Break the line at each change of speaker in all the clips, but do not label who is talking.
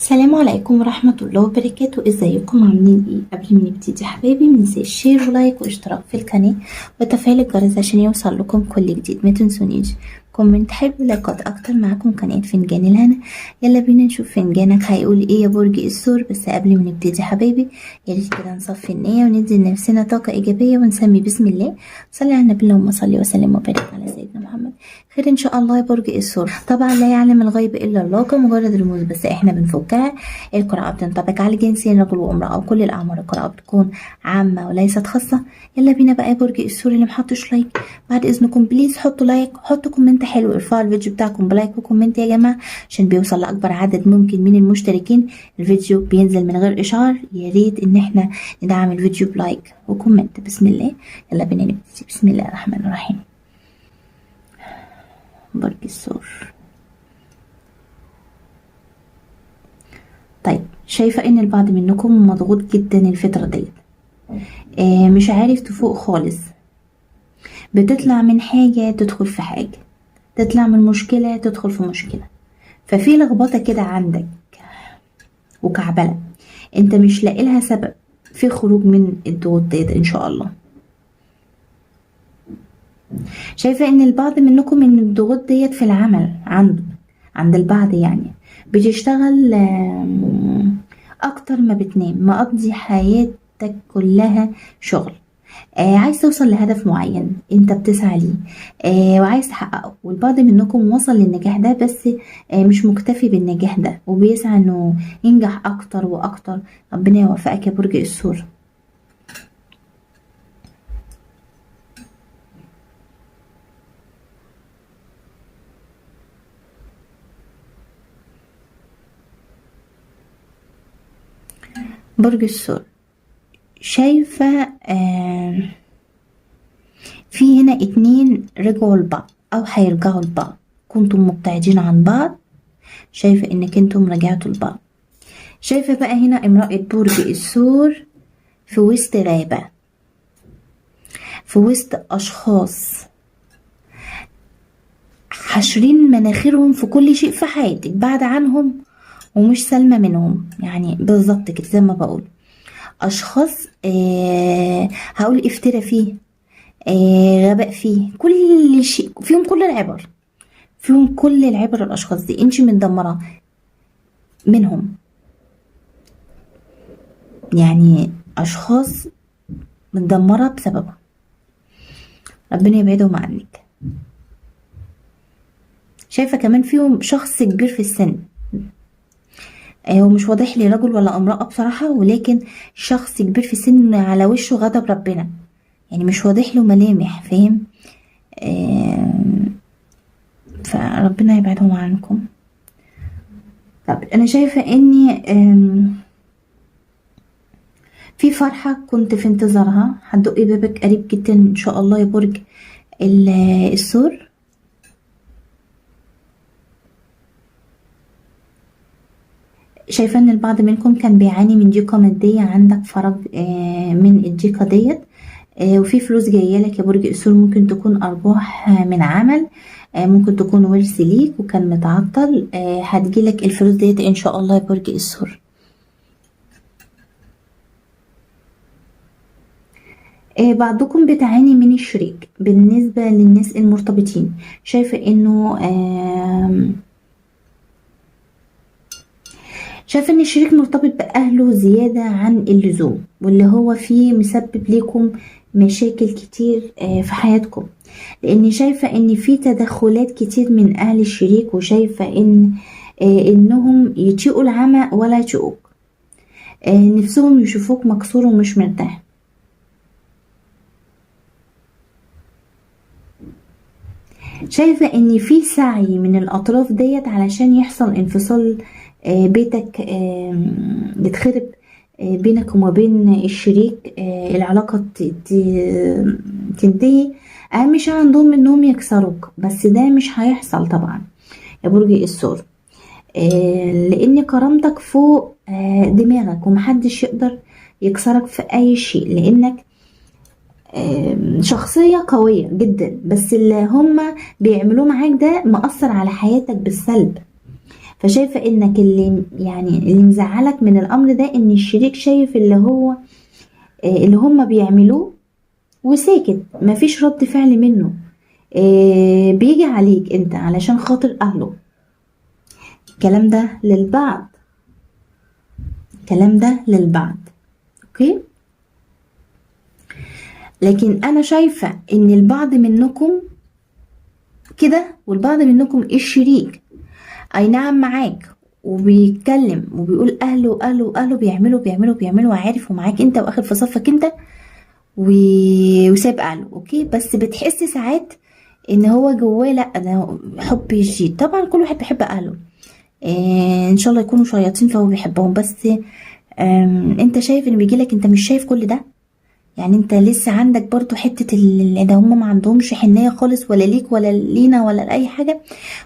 السلام عليكم ورحمة الله وبركاته. ازيكم عاملين ايه؟ قبل ما نبتدي حبايبي منساش شير ولايك واشتراك في القناة وتفعيل الجرس عشان يوصل لكم كل جديد. ما تنسونيش كومنت حلو لايكات اكتر. معاكم قناة فنجان الهنا. يلا بينا نشوف فنجانك هيقول ايه يا برج الثور. بس قبل ما نبتدي حبايبي يا ريت كده نصفي النية وندي لنفسنا طاقة ايجابية ونسمي بسم الله. صلي على النبي اللهم صل وسلم وبارك على سيدنا محمد. خير ان شاء الله يا برج الثور. طبعا لا يعلم الغيب الا الله، كمجرد رموز بس احنا بنفكها. القراءة بتنطبق على الجنسين رجل وامرأة وكل الأعمار. القراءة بتكون عامة وليست خاصة. يلا بينا بقى يا برج الثور اللي محطش لايك بعد إذنكم بليز حطوا لايك، حطوا كومنت حلو، ارفعوا الفيديو بتاعكم بلايك وكومنت يا جماعة عشان بيوصل لأكبر عدد ممكن من المشتركين. الفيديو بينزل من غير إشعار. يا ريت إن احنا ندعم الفيديو بلايك وكومنت. بسم الله. يلا بينا نبتدي. بسم الله الرحمن الرحيم. برج الثور. طيب شايفة ان البعض منكم مضغوط جدا الفترة ديت، مش عارف تفوق خالص. بتطلع من حاجة تدخل في حاجة، تطلع من مشكلة تدخل في مشكلة. ففي لخبطة كده عندك وكعبلة انت مش لاقي لها سبب. في خروج من الضغوط ديت ان شاء الله. شايفة ان البعض منكم ان الضغوط ديت في العمل عند البعض، يعني بتشتغل اكتر ما بتنام، مقضي حياتك كلها شغل. عايز توصل لهدف معين انت بتسعى ليه، وعايز تحققه. والبعض منكم وصل للنجاح ده بس مش مكتفي بالنجاح ده وبيسعى انه ينجح اكتر واكتر. ربنا يوفقك يا برج الثور. برج الثور شايفة في هنا اتنين رجعوا لبعض او هيرجعوا لبعض. كنتم مبتعدين عن بعض، شايفة انك انتم رجعتوا لبعض. شايفة بقى هنا امرأة برج الثور في وسط غابة، في وسط اشخاص حاشرين مناخيرهم في كل شيء في حياتك، بعد عنهم ومش سالمة منهم. يعني بالظبط كده زي ما بقول اشخاص هقول افترى فيه، غباء فيه، كل شيء فيهم، كل العبر فيهم، كل العبر. الاشخاص دي انت مدمرة منهم، يعني اشخاص متدمرة بسببها. ربنا يبعدهم عنك. شايفة كمان فيهم شخص كبير في السن، هو مش واضح لي رجل ولا امرأة بصراحة، ولكن شخص كبير في السن على وشه غضب ربنا، يعني مش واضح له ملامح، فاهم؟ فربنا يبعدهم عنكم. طب انا شايفة اني في فرحة كنت في انتظارها هتدق بابك قريب جدا ان شاء الله يا برج الثور. شايفة ان البعض منكم كان بيعاني من ضيقة مادية، عندك فرج من الضيقة ديت، وفي فلوس جاية لك يا برج الثور. ممكن تكون ارباح من عمل، ممكن تكون ورث ليك وكان متعطل. هتجيلك الفلوس ديت ان شاء الله يا برج الثور. بعضكم بتعاني من الشريك. بالنسبة للناس المرتبطين شايفة انه شايفة ان الشريك مرتبط بأهله زيادة عن اللزوم، واللي هو فيه مسبب لكم مشاكل كتير في حياتكم. لاني شايفة ان في تدخلات كتير من اهل الشريك، وشايفة انهم يطيقوا العمى ولا يطيقوك، نفسهم يشوفوك مكسور ومش مرتاح. شايفة ان في سعي من الاطراف ديت علشان يحصل انفصال، بيتك يتخرب بينك وما بين الشريك، العلاقة تنتهي. اهم شيء عندهم انهم يكسروك، بس ده مش هيحصل طبعا يا برج الثور، لان كرامتك فوق دماغك ومحدش يقدر يكسرك في اي شيء، لانك شخصية قوية جدا، بس اللي هم بيعملوه معاك ده مأثر على حياتك بالسلب. فشايفة انك اللي مزعلك من الامر ده ان الشريك شايف اللي هما بيعملوه وساكت، مفيش رد فعل منه. بيجي عليك انت علشان خاطر اهله. الكلام ده للبعض، الكلام ده للبعض. اوكي، لكن انا شايفة ان البعض منكم كده، والبعض منكم الشريك اي نعم معاك وبيتكلم وبيقول اهله بيعملوا وعارف ومعاك انت واخد في صفك انت وساب اهله. اوكي، بس بتحس ساعات ان هو جواه لا انا حب يزيد. طبعا كل واحد بيحب اهله، ان شاء الله يكونوا شياطين فهو بيحبهم، بس انت شايف ان بيجيلك انت مش شايف كل ده. يعني انت لسه عندك برضو حتة اللي ده هم ما عندهمش حنية خالص ولا ليك ولا لينا ولا لأي حاجة.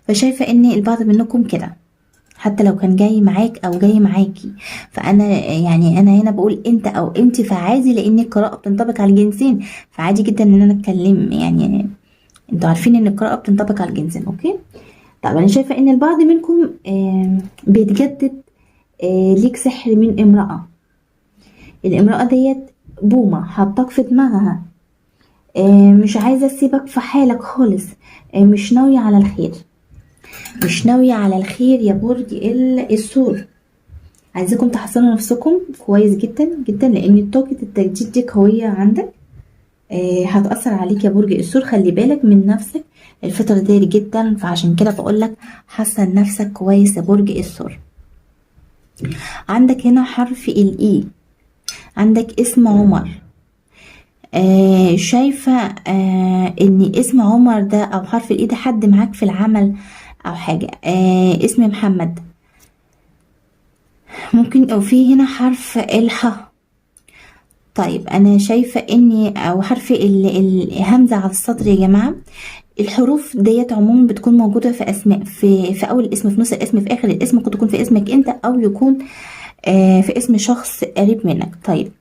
فشايفة ان البعض منكم كده حتى لو كان جاي معاك او جاي معاكي. فانا يعني انا هنا بقول انت او انت، فعادي لان القراءة بتنطبق على الجنسين، فعادي جدا ان انا اتكلم. يعني انتوا عارفين ان القراءة بتنطبق على الجنسين. اوكي، طب انا شايفة ان البعض منكم بيتجدد ليك سحر من امرأة. الامرأة ديت بومة حطاك في دماغها، مش عايزة تسيبك في حالك خالص، مش ناوية على الخير، مش ناوية على الخير يا برج الثور. عايزاكم تحصنوا نفسكم كويس جدا جدا، لان طاقة التجديد دي قوية عندك، هتأثر عليك يا برج الثور. خلي بالك من نفسك الفترة دي جدا، فعشان كده بقولك حسن نفسك كويس يا برج الثور. عندك هنا حرف الإي، عندك اسم عمر. شايفة ان اسم عمر ده او حرف الإي ده حد معاك في العمل او حاجة. اسم محمد ممكن، او في هنا حرف الحاء. طيب انا شايفة اني او حرف الهمزة على السطر يا جماعة. الحروف ديت عموما بتكون موجودة في اسماء، في اول الاسم، في نص الاسم، في اخر الاسم. ممكن تكون في اسمك انت او يكون في اسم شخص قريب منك. طيب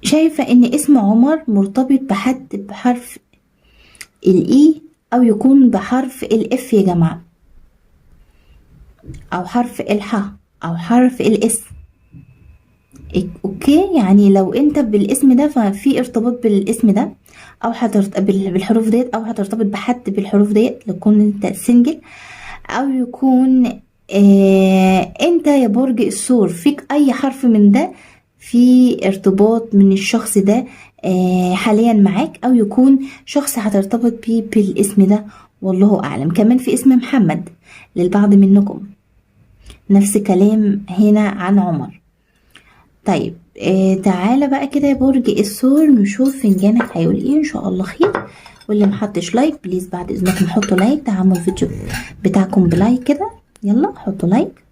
شايفة ان اسم عمر مرتبط بحد بحرف الاي او يكون بحرف الاف يا جماعة، او حرف الحاء او حرف الاس. اوكي، يعني لو انت بالاسم ده ففي ارتباط بالاسم ده، او بالحروف ديت، او هترتبط بحد بالحروف ديت لو انت سنجل، او يكون انت يا برج الثور فيك اي حرف من ده في ارتباط من الشخص ده حاليا معاك، او يكون شخص هترتبط بيه بالاسم ده، والله اعلم. كمان في اسم محمد للبعض منكم، نفس كلام هنا عن عمر. طيب تعالى بقى كده يا برج الثور نشوف فنجانك هيقول ايه. ان شاء الله خير. واللي محطش لايك بليز بعد اذنكم حطوا لايك، دعموا الفيديو بتاعكم بلايك كده. يلا حطوا لايك،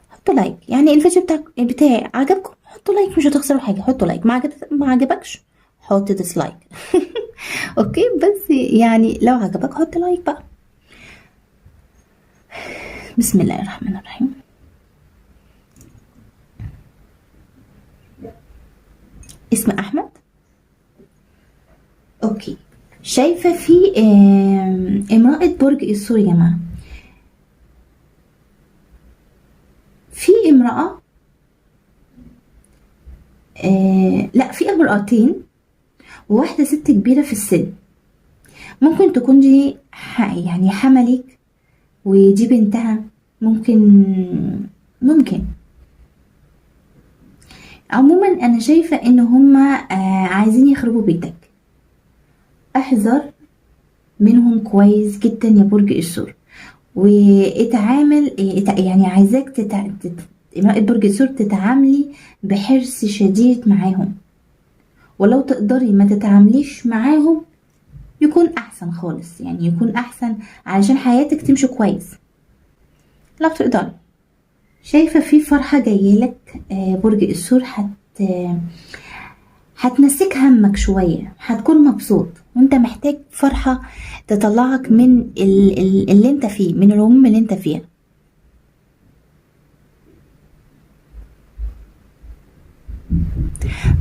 حطوا لايك. يعني الفيديو بتاعي عجبكم حطوا لايك، مش هتخسروا حاجه. حطوا لايك، ما عجبكش حط ديسلايك. اوكي، بس يعني لو عجبك حط لايك بقى. بسم الله الرحمن الرحيم. اسم احمد. اوكي، شايفه في امرأة برج الثور يا جماعه. في امرأة لا، في امرأتين وواحدة ست كبيرة في السن. ممكن تكون دي يعني حملك ودي بنتها، ممكن عموما انا شايفة ان هما عايزين يخربوا بيتك. احذر منهم كويس جدا يا برج الثور، واتعامل يعني عايزاك امرأة برج الثور تتعاملي بحرص شديد معاهم، ولو تقدري ما تتعامليش معاهم يكون احسن خالص. يعني يكون احسن علشان حياتك تمشي كويس لو تقدري. شايفة في فرحة جايلك برج الثور، هتنسيك همك شوية، هتكون مبسوط وانت محتاج فرحة تطلعك من اللي انت فيه، من الهموم اللي انت فيها.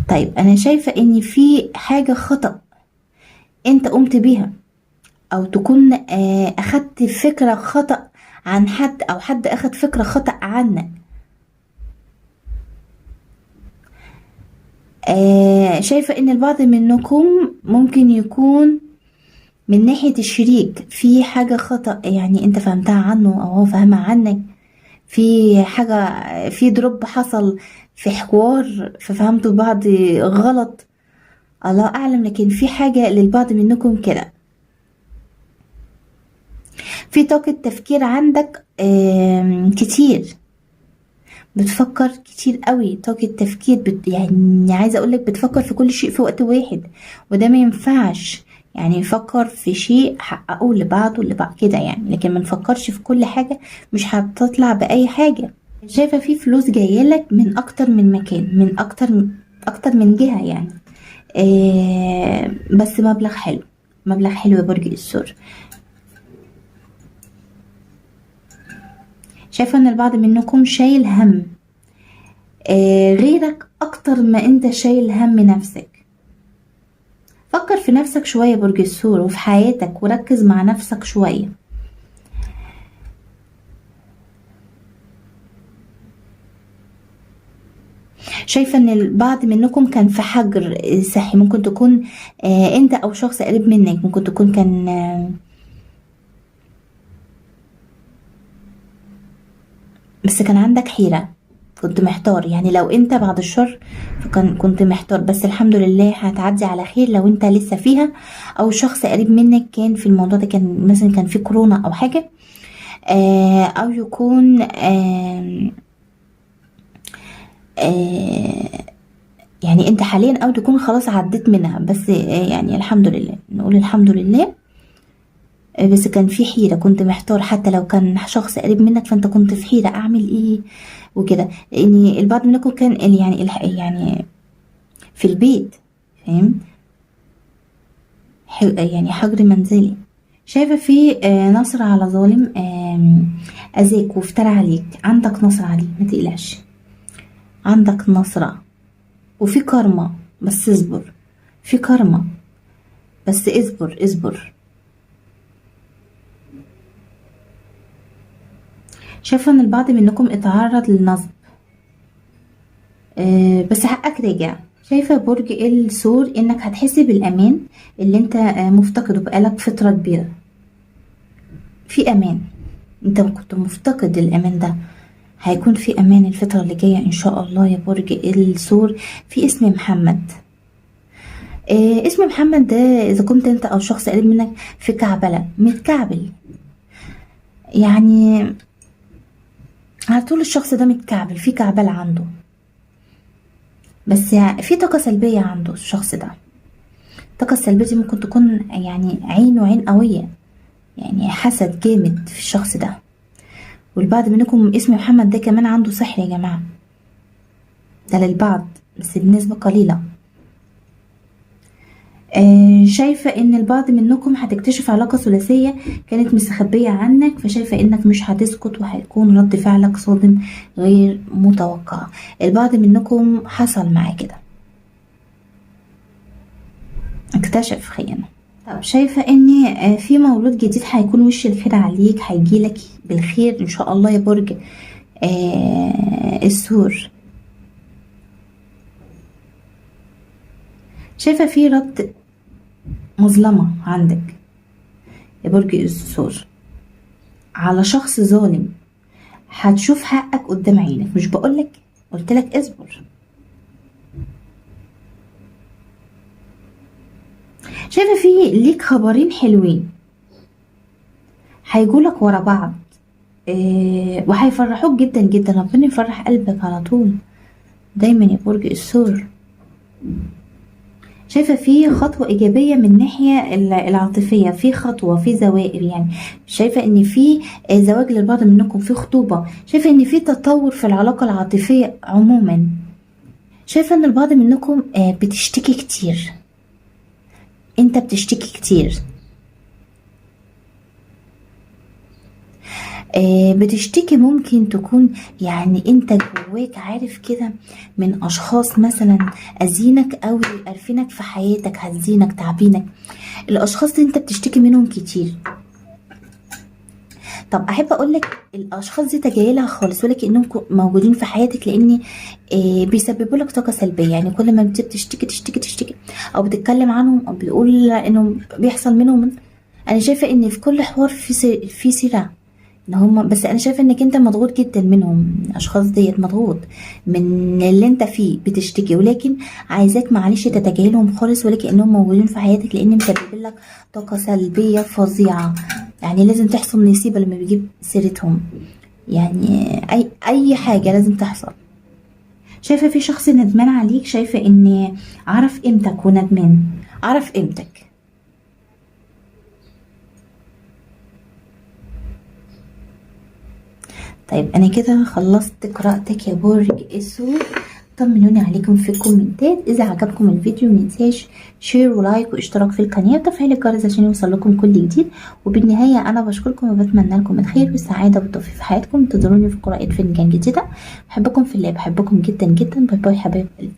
طيب انا شايفة ان في حاجة خطأ انت قمت بيها او تكون اخدت فكرة خطأ عن حد، او حد اخد فكرة خطأ عنك. شايفة ان البعض منكم ممكن يكون من ناحية الشريك في حاجة خطأ، يعني انت فهمتها عنه او هو فهمها عنك، في حاجة، في دروب حصل في حوار ففهمتوا بعض غلط، الله اعلم. لكن في حاجة للبعض منكم كده، في طاقة تفكير عندك كتير، بتفكر كتير قوي، طاقة تفكير يعني عايزة اقولك بتفكر في كل شيء في وقت واحد، وده ما ينفعش. يعني فكر في شيء حققه لبعض ولبعض كده يعني، لكن ما نفكرش في كل حاجة، مش هتطلع بأي حاجة. شايفة في فلوس جايلك من اكتر من مكان، من اكتر من جهة يعني. بس مبلغ حلو، مبلغ حلو يا برج الثور. شايفة ان البعض منكم شايل هم غيرك اكتر ما انت شايل هم نفسك. فكر في نفسك شوية برج الثور، وفي حياتك، وركز مع نفسك شوية. شايفة ان البعض منكم كان في حجر صحي، ممكن تكون انت او شخص قريب منك، ممكن تكون كان بس كان عندك حيرة، كنت محتار. يعني لو انت بعد الشر كنت محتار، بس الحمد لله هتعدي على خير لو انت لسه فيها، او شخص قريب منك كان في الموضوع ده، كان مثلا كان في كورونا او حاجة، او يكون يعني انت حاليا، او تكون خلاص عديت منها، بس يعني الحمد لله، نقول الحمد لله. بس كان في حيرة، كنت محتار، حتى لو كان شخص قريب منك فانت كنت في حيرة اعمل ايه وكده، لان البعض منكم كان يعني في البيت، فاهم، يعني حجر منزلي. شايفة في نصر على ظالم اذاك وافترى عليك، عندك نصر عليه ما تقلقش، عندك نصرة، وفي كارما، بس اصبر، في كارما بس اصبر اصبر. شايفة ان البعض منكم اتعرض للنصب، بس حقك راجع. شايفة برج الثور انك هتحس بالامان اللي انت مفتقده بقالك فترة كبيرة، في امان، انت كنت مفتقد الامان ده، هيكون في امان الفترة اللي جاية ان شاء الله يا برج الثور. في اسم محمد، اسم محمد ده اذا كنت انت او شخص قريب منك في كعبلة، متكعبل، يعني على طول الشخص ده متكعبل، في كعبلة عنده، بس يعني في طاقة سلبية عنده الشخص ده. الطاقة السلبية دي ممكن تكون يعني عين وعين قوية، يعني حسد جامد في الشخص ده. والبعض منكم اسم محمد ده كمان عنده سحر يا جماعة، ده للبعض بس بنسبة قليلة. شايفة ان البعض منكم هتكتشف علاقة ثلاثية كانت مستخبية عنك، فشايفة انك مش هتسكت، وهيكون رد فعلك صادم غير متوقع. البعض منكم حصل معاه كده، اكتشف خيانة. طب شايفة ان في مولود جديد هيكون وش الخير عليك، هيجيلك بالخير ان شاء الله يا برج الثور. شايفة في رد مظلمة عندك يا برج الثور على شخص ظالم، هتشوف حقك قدام عينك، مش بقولك، قلتلك اصبر. شايفة في ليك خبرين حلوين هيجولك ورا بعض، وهيفرحوك جدا جدا، ربنا يفرح قلبك على طول دايما يا برج الثور. شايفة في خطوة إيجابية من الناحية العاطفية، في خطوة، في زوائر، يعني شايفة إن في زواج للبعض منكم، في خطوبة، شايفة إن في تطور في العلاقة العاطفية عموما. شايفة إن البعض منكم بتشتكي كتير، أنت بتشتكي كتير، بتشتكي، ممكن تكون يعني انت جواك عارف كده من اشخاص مثلا اذينك قوي، قرفينك في حياتك، هزينك، تعبينك. الاشخاص دي انت بتشتكي منهم كتير. طب احب اقول لك الاشخاص دي تجاهلها خالص، ولا كانهم موجودين في حياتك، لان بيسببوا لك طاقه سلبيه. يعني كل ما بتشتكي تشتكي تشتكي او بتتكلم عنهم او بتقول انه بيحصل منهم، انا شايفه ان في كل حوار في سيره ان هم، بس انا شايفه انك انت مضغوط جدا منهم. الاشخاص ديت مضغوط من اللي انت فيه، بتشتكي، ولكن عايزاك معلش تتجاهلهم خالص، ولا كانهم موجودين في حياتك، لان مسببين لك طاقه سلبيه فظيعه. يعني لازم تحصل نسيبه لما بيجيب سيرتهم، يعني اي حاجه لازم تحصل. شايفه في شخص ندمان عليك، شايفه ان عرف قيمتك وندمان، عرف قيمتك. طيب انا كده خلصت قراءتك يا برج الثور. طمنوني عليكم في الكومنتات. اذا عجبكم الفيديو متنساش شير ولايك واشتراك في القناه وتفعيل الجرس عشان يوصل لكم كل جديد. وبالنهايه انا بشكركم وبتمنى لكم الخير والسعاده والتوفيق في حياتكم. انتظروني في قراءه فنجان جديده. بحبكم في الله، بحبكم جدا جدا. باي باي حبايب قلبي.